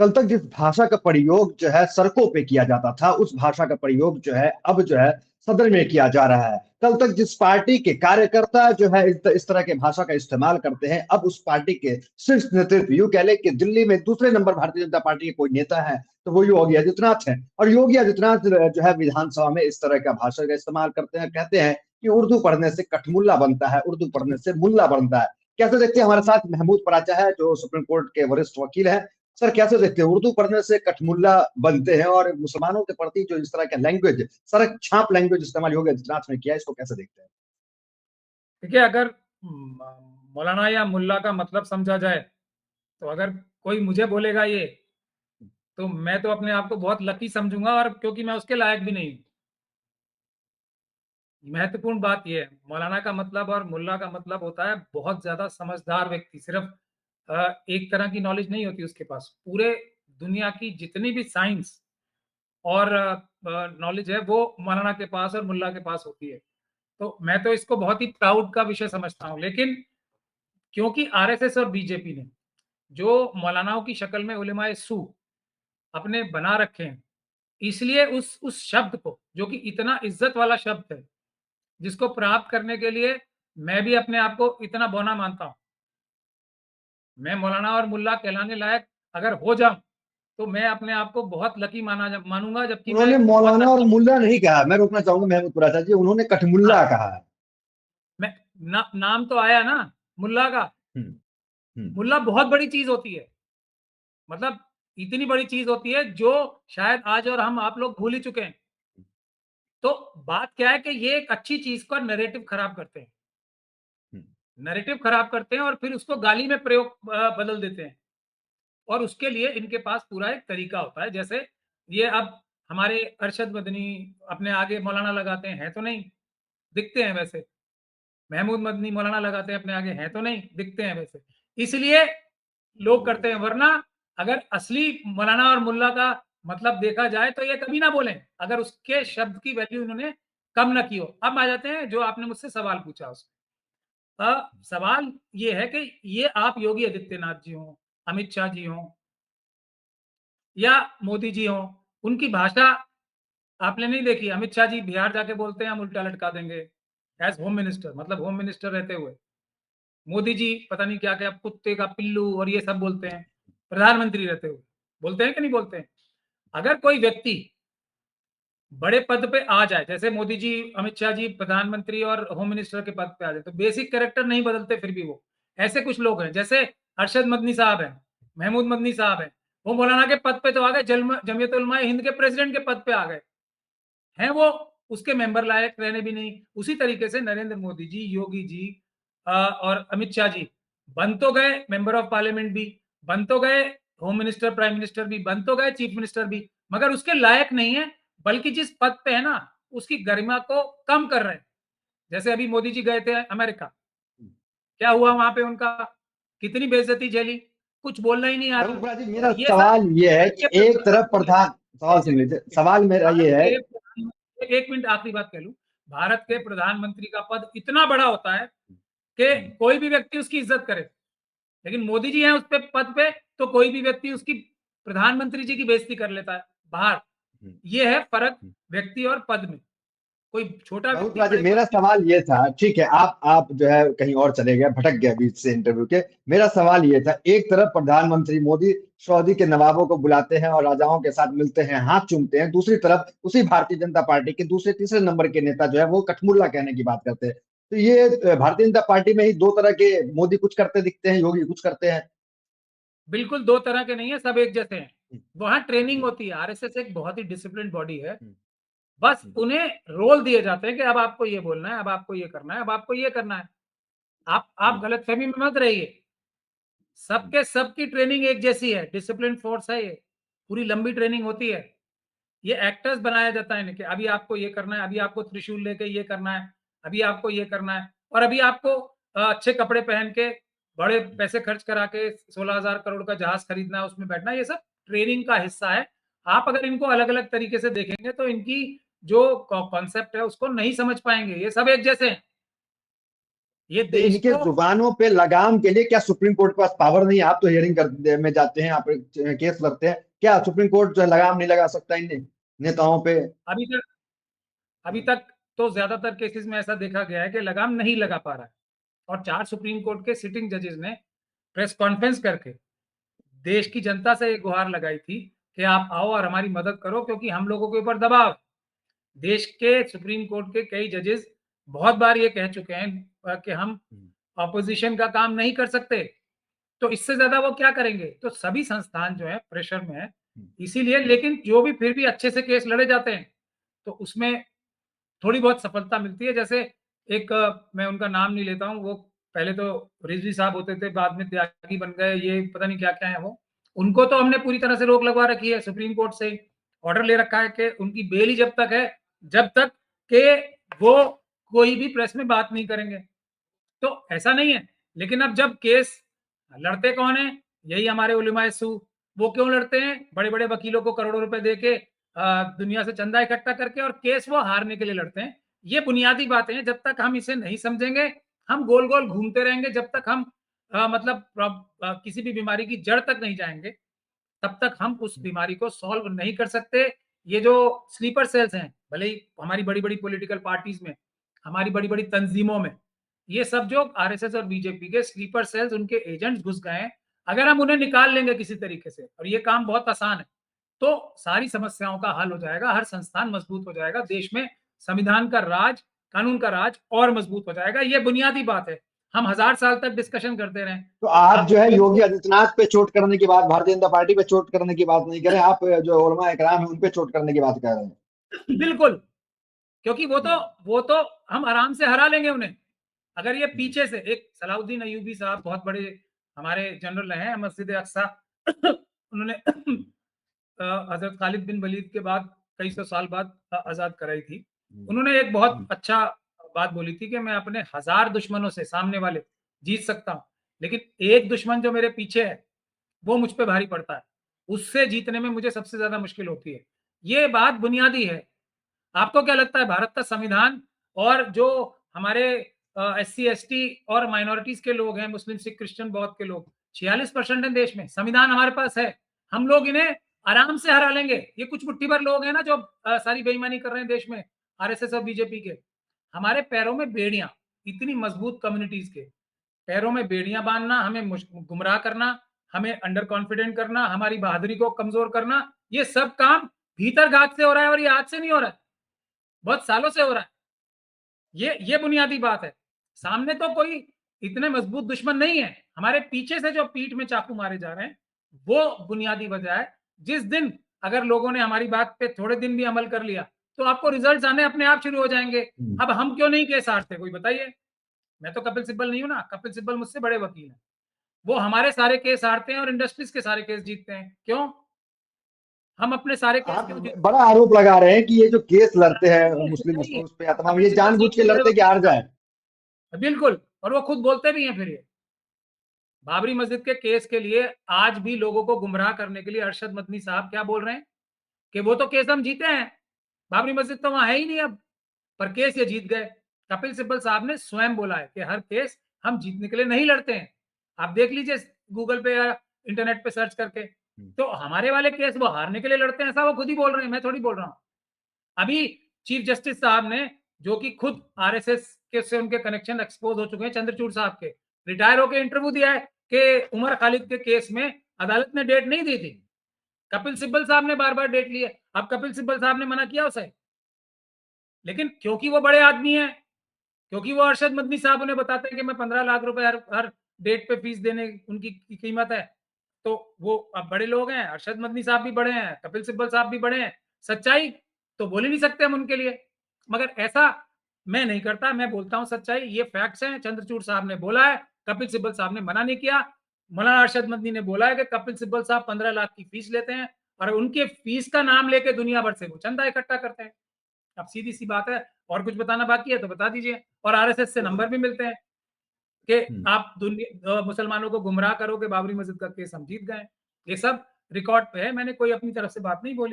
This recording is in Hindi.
कल तक जिस भाषा का प्रयोग जो है सड़कों पे किया जाता था, उस भाषा का प्रयोग जो है अब जो है सदन में किया जा रहा है। कल तक जिस पार्टी के कार्यकर्ता जो है इस तरह के भाषा का इस्तेमाल करते हैं, अब उस पार्टी के शीर्ष नेतृत्व, यूं कह ले कि दिल्ली में दूसरे नंबर भारतीय जनता पार्टी के कोई नेता है तो वो योगी आदित्यनाथ है। और योगी आदित्यनाथ जो है विधानसभा में इस तरह का भाषा का इस्तेमाल करते हैं, कहते हैं कि उर्दू पढ़ने से कठमुल्ला बनता है, उर्दू पढ़ने से मुल्ला बनता है। कैसे देखते हैं? हमारे साथ महमूद पराचा है जो सुप्रीम कोर्ट के वरिष्ठ वकील है। सर, कैसे देखते हैं उर्दू पढ़ने से कठमुल्ला बनते हैं, और मुसलमानों के प्रति जो इस तरह का लैंग्वेज, सर छाप लैंग्वेज इस्तेमाल योगी आदित्यनाथ ने किया, इसको कैसे देखते हैं? देखिए, अगर मौलाना या मुल्ला का मतलब समझा जाए, तो अगर कोई मुझे बोलेगा ये, तो मैं तो अपने आप को बहुत लकी समझूंगा, और क्योंकि मैं उसके लायक भी नहीं हूं। महत्वपूर्ण बात यह है, मौलाना का मतलब और मुल्ला का मतलब होता है बहुत ज्यादा समझदार व्यक्ति। सिर्फ एक तरह की नॉलेज नहीं होती उसके पास, पूरे दुनिया की जितनी भी साइंस और नॉलेज है वो मौलाना के पास और मुल्ला के पास होती है। तो मैं तो इसको बहुत ही प्राउड का विषय समझता हूं। लेकिन क्योंकि आरएसएस और बीजेपी ने जो मौलानाओं की शक्ल में उलेमाए सू अपने बना रखे हैं, इसलिए उस शब्द को, जो कि इतना इज्जत वाला शब्द है, जिसको प्राप्त करने के लिए मैं भी अपने आप को इतना बौना मानता हूं। मैं मौलाना और मुल्ला कहलाने लायक अगर हो जाऊं, तो मैं अपने आप को बहुत लकी मानूंगा, जबकि मैं उन्होंने बहुत मौलाना और अच्छा। मुल्ला नहीं कहा, मैं रोकना चाहूंगा महमूद कुरैशी जी, उन्होंने कठमुल्ला हाँ, कहा है। मैं नाम तो आया ना मुल्ला का। हम्म। हम्म। मुल्ला बहुत बड़ी चीज होती है, मतलब इतनी बड़ी चीज होती है जो शायद आज और हम आप लोग भूल ही चुके हैं। तो बात क्या है कि ये एक अच्छी चीज का नैरेटिव खराब करते हैं, हम्म। नैरेटिव खराब करते हैं और फिर उसको गाली में प्रयोग बदल देते हैं। और उसके लिए इनके पास पूरा एक तरीका होता है। जैसे ये अब हमारे अरशद मदनी अपने आगे मौलाना लगाते हैं तो नहीं, दिखते हैं वैसे। महमूद मदनी मौलाना लगाते हैं अपने आगे, हैं तो नहीं, दिखते हैं वैसे। इसलिए लोग करते हैं, वरना अगर असली मौलाना और मुल्ला का मतलब देखा जाए तो ये कभी ना बोलें, अगर उसके शब्द की वैल्यू इन्होंने कम ना की हो। अब आ जाते हैं जो आपने मुझसे सवाल पूछा उसमें। सवाल ये है कि ये आप योगी आदित्यनाथ जी हों, अमित शाह जी हों या मोदी जी हों, उनकी भाषा आपने नहीं देखी? अमित शाह जी बिहार जाके बोलते हैं हम उल्टा लटका देंगे, एज होम मिनिस्टर, मतलब होम मिनिस्टर रहते हुए। मोदी जी पता नहीं क्या क्या कुत्ते का पिल्लू और ये सब बोलते हैं, प्रधानमंत्री रहते हुए। बोलते हैं कि नहीं बोलते हैं? अगर कोई व्यक्ति बड़े पद पे आ जाए, जैसे मोदी जी, अमित शाह जी प्रधानमंत्री और होम मिनिस्टर के पद पे आ जाए, तो बेसिक कैरेक्टर नहीं बदलते फिर भी वो। ऐसे कुछ लोग हैं, जैसे अरशद मदनी साहब हैं, महमूद मदनी साहब हैं, वो मौलाना के पद पे तो आ गए, जमीयत उलमा हिंद के प्रेसिडेंट के पद पे आ गए, हैं वो उसके मेंबर लायक रहने भी नहीं। उसी तरीके से नरेंद्र मोदी जी, योगी जी और अमित शाह जी बन तो गए मेंबर ऑफ पार्लियामेंट भी, बन तो गए होम मिनिस्टर, प्राइम मिनिस्टर भी, बन तो गए चीफ मिनिस्टर भी, मगर उसके लायक नहीं है। बल्कि जिस पद पे है ना, उसकी गरिमा को कम कर रहे हैं। जैसे अभी मोदी जी गए थे अमेरिका, क्या हुआ वहां पे उनका? कितनी बेइज्जती झेली, कुछ बोलना ही नहीं आ महमूद रहा। कुरैशी, तो मेरा ये सब सवाल ये है भारत कि के एक तरफ प्रधानमंत्री, प्रधान, सवाल एक सुन सेकंड, लीजिए, सवाल मेरा भारत ये है। के एक मिनट आखिरी बात कह लूं। भारत के प्रधानमंत्री का पद इतना बड़ा होता है कि कोई भी व्यक्ति उसकी इज्जत करे, लेकिन मोदी जी हैं उस पे पद पे, तो कोई भी व्यक्ति उसकी, प्रधानमंत्री जी की बेइज्जती कर लेता है बाहर। ये है फर्क व्यक्ति और पद में। कोई छोटा बहुत व्यक्ति राजी, बड़े पद मेरा पे। सवाल ये था, ठीक है, आप जो है कहीं और चले गए, भटक गए बीच से इंटरव्यू के। मेरा सवाल ये था, एक तरफ प्रधानमंत्री मोदी सऊदी के नवाबों को बुलाते हैं और राजाओं के साथ मिलते हैं, हाथ चूमते हैं, दूसरी तरफ उसी भारतीय जनता पार्टी के दूसरे तीसरे नंबर के नेता जो है वो कठमुल्ला कहने की बात करते हैं। तो ये भारतीय जनता पार्टी में ही दो तरह के, मोदी कुछ करते दिखते हैं, योगी कुछ करते हैं। बिल्कुल दो तरह के नहीं है, सब एक जैसे हैं। हम्म। वहां ट्रेनिंग हम्म। होती है, आरएसएस एक बहुत ही डिसिप्लिन बॉडी है। हम्म। बस हम्म। उन्हें रोल दिए जाते हैं कि अब आपको ये बोलना है, अब आपको ये करना है, अब आपको ये करना है। आप हम्म। गलतफहमी में मत रहिए। सबके सबकी ट्रेनिंग एक जैसी है, डिसिप्लिन फोर्स है ये, पूरी लंबी ट्रेनिंग होती है। ये एक्टर्स बनाया जाता है कि अभी आपको ये करना है, अभी आपको त्रिशूल लेके ये करना है, अभी आपको ये करना है, और अभी आपको अच्छे कपड़े पहन के बड़े पैसे खर्च करा के 16,000 करोड़ का जहाज खरीदना है, उसमें बैठना है। ये सब ट्रेनिंग का हिस्सा है। आप अगर इनको अलग अलग तरीके से देखेंगे तो इनकी जो कॉन्सेप्ट है उसको नहीं समझ पाएंगे। ये सब एक जैसे हैं। ये तो देश इनके को जुबानों पे लगाम के लिए क्या सुप्रीम कोर्ट के पास पावर नहीं है? आप तो हियरिंग में जाते हैं, आप केस लड़ते हैं, क्या सुप्रीम कोर्ट जो है लगाम नहीं लगा सकता इन नेताओं पे? अभी तक अभी तक तो ज्यादातर केसेस में ऐसा देखा गया है कि लगाम नहीं लगा पा रहा है। और 4 सुप्रीम कोर्ट के सिटिंग जजेस ने प्रेस कॉन्फ्रेंस करके देश की जनता से एक गुहार लगाई थी कि आप आओ और हमारी मदद करो, क्योंकि हम लोगों के ऊपर दबाव। देश के सुप्रीम कोर्ट के कई जजेस बहुत बार ये कह चुके हैं कि हम ऑपोजिशन का काम नहीं कर सकते, तो इससे ज्यादा वो क्या करेंगे? तो सभी संस्थान जो है प्रेशर में है, इसीलिए। लेकिन जो भी फिर भी अच्छे से केस लड़े जाते हैं तो उसमें थोड़ी बहुत सफलता मिलती है। जैसे एक मैं उनका नाम नहीं लेता हूँ, वो पहले तो रिजवी साहब होते थे, बाद में त्यागी बन गए, ये पता नहीं क्या क्या है वो। उनको तो हमने पूरी तरह से रोक लगवा रखी है, सुप्रीम कोर्ट से ऑर्डर ले रखा है कि उनकी बेल ही जब तक है, जब तक कि वो कोई भी प्रेस में बात नहीं करेंगे। तो ऐसा नहीं है। लेकिन अब जब केस लड़ते कौन है? यही हमारे उलेमाए सू। वो क्यों लड़ते हैं? बड़े बड़े वकीलों को करोड़ों रुपए देके दुनिया से चंदा इकट्ठा करके, और केस वो हारने के लिए लड़ते हैं। ये बुनियादी बातें हैं, जब तक हम इसे नहीं समझेंगे हम गोल गोल घूमते रहेंगे। जब तक हम मतलब किसी भी बीमारी की जड़ तक नहीं जाएंगे तब तक हम उस बीमारी को सॉल्व नहीं कर सकते। ये जो स्लीपर सेल्स हैं, भले ही हमारी बड़ी बड़ी पॉलिटिकल पार्टीज में, हमारी बड़ी बड़ी तंजीमों में, ये सब जो आरएसएस और बीजेपी के स्लीपर सेल्स, उनके एजेंट्स घुस गए हैं, अगर हम उन्हें निकाल लेंगे किसी तरीके से, और ये काम बहुत आसान है, तो सारी समस्याओं का हल हो जाएगा, हर संस्थान मजबूत हो जाएगा, देश में संविधान का राज, कानून का राज और मजबूत हो जाएगा। ये बुनियादी बात है। हम 1000 साल तक डिस्कशन करते रहे। तो आप आप जो है सुप्रीम योगी कोर्ट, आदित्यनाथ पे चोट करने की बात, भारतीय जनता पार्टी पे चोट करने की बात नहीं करें, आप जो उलमा इकराम है उन पे चोट करने की बात कर रहे हैं। बिल्कुल, क्योंकि वो तो हम आराम से हरा लेंगे उन्हें। अगर ये पीछे से, एक सलाउद्दीन अयूबी साहब बहुत बड़े हमारे जनरल हैं मस्जिद अक्सा, उन्होंने हजरत खालिद बिन वलीद के बाद कई सौ साल बाद आजाद कराई थी। उन्होंने एक बहुत अच्छा बात बोली थी कि मैं अपने 1000 दुश्मनों से, सामने वाले, जीत सकता हूँ, लेकिन एक दुश्मन जो मेरे पीछे है वो मुझ पे भारी पड़ता है, उससे जीतने में मुझे सबसे ज्यादा मुश्किल होती है। ये बात बुनियादी है। आपको क्या लगता है भारत का संविधान और जो हमारे SC ST और माइनॉरिटीज के लोग हैं, मुस्लिम सिख क्रिश्चियन बौद्ध के लोग 46% है देश में, संविधान हमारे पास है, हम लोग इन्हें आराम से हरा लेंगे। ये कुछ मुट्ठी भर लोग हैं ना जो सारी बेईमानी कर रहे हैं देश में, आरएसएस और बीजेपी के। हमारे पैरों में बेड़ियां, इतनी मजबूत कम्युनिटीज के पैरों में बेड़ियां बांधना, हमें गुमराह करना, हमें अंडर कॉन्फिडेंट करना, हमारी बहादुरी को कमजोर करना, ये सब काम भीतर घात से हो रहा है, और ये आज से नहीं हो रहा है, बहुत सालों से हो रहा है। ये बुनियादी बात है। सामने तो कोई इतने मजबूत दुश्मन नहीं है, हमारे पीछे से जो पीठ में चाकू मारे जा रहे हैं वो बुनियादी वजह है। जिस दिन अगर लोगों ने हमारी बात पे थोड़े दिन भी अमल कर लिया तो आपको रिजल्ट्स आने अपने आप शुरू हो जाएंगे। अब हम क्यों नहीं केस हारते, कोई बताइए? मैं तो कपिल सिब्बल नहीं हूं ना, कपिल सिब्बल मुझसे बड़े वकील हैं, वो हमारे सारे केस हारते हैं और इंडस्ट्रीज के सारे केस जीतते हैं। क्यों? हम अपने सारे केस आप क्यों जीतते बड़ा आरोप लगा रहे हैं कि ये जो केस लड़ते हैं हैं? मुस्लिम नहीं, उस पे या तमाम, कपिल ये सिब्बल जानबूझ साहब के तो बड़े लड़ते कि वकील हार जाए। हैं। बिल्कुल, और वो खुद बोलते भी हैं। फिर ये बाबरी मस्जिद के केस के लिए आज भी लोगों को गुमराह करने के लिए अरशद मदनी साहब क्या बोल रहे हैं कि वो तो केस हम जीते हैं, बाबरी मस्जिद तो वहां है ही नहीं अब, पर केस ये जीत गए। कपिल सिब्बल साहब ने स्वयं बोला है कि हर केस हम जीतने के लिए नहीं लड़ते हैं। आप देख लीजिए गूगल पे या इंटरनेट पे सर्च करके, तो हमारे वाले केस वो हारने के लिए लड़ते हैं, ऐसा वो खुद ही बोल रहे हैं, मैं थोड़ी बोल रहा हूँ। अभी चीफ जस्टिस साहब ने, जो कि खुद आरएसएस के से उनके कनेक्शन एक्सपोज हो चुके हैं, चंद्रचूड़ साहब के, रिटायर होकर इंटरव्यू दिया है कि उमर खालिद के केस में अदालत ने डेट नहीं दी थी, कपिल सिब्बल साहब ने बार बार डेट ली है। अब कपिल सिब्बल साहब ने मना किया उसे, लेकिन क्योंकि वो बड़े आदमी हैं, क्योंकि वो अरशद मदनी साहब उन्हें बताते हैं कि मैं 15 लाख रुपए हर डेट पे फीस देने उनकी कीमत है, तो वो अब बड़े लोग हैं, अरशद मदनी साहब भी बड़े हैं, कपिल सिब्बल साहब भी बड़े हैं, सच्चाई तो बोल ही नहीं सकते हम उनके लिए। मगर ऐसा मैं नहीं करता, मैं बोलता हूं सच्चाई, ये फैक्ट्स हैं। चंद्रचूड़ साहब ने बोला है, कपिल सिब्बल साहब ने मना नहीं किया। मौलाना अरशद मदनी ने बोला है कि कपिल सिब्बल साहब 15 लाख की फीस लेते हैं, और उनके फीस का नाम लेके दुनिया भर से वो चंदा इकट्ठा करते हैं। अब सीधी सी बात है, और कुछ बताना बाकी है तो बता दीजिए। और आरएसएस से नंबर भी मिलते हैं कि आप मुसलमानों को गुमराह करो कि बाबरी मस्जिद का केस हम जीत गए। ये सब रिकॉर्ड पे है, मैंने कोई अपनी तरफ से बात नहीं बोली।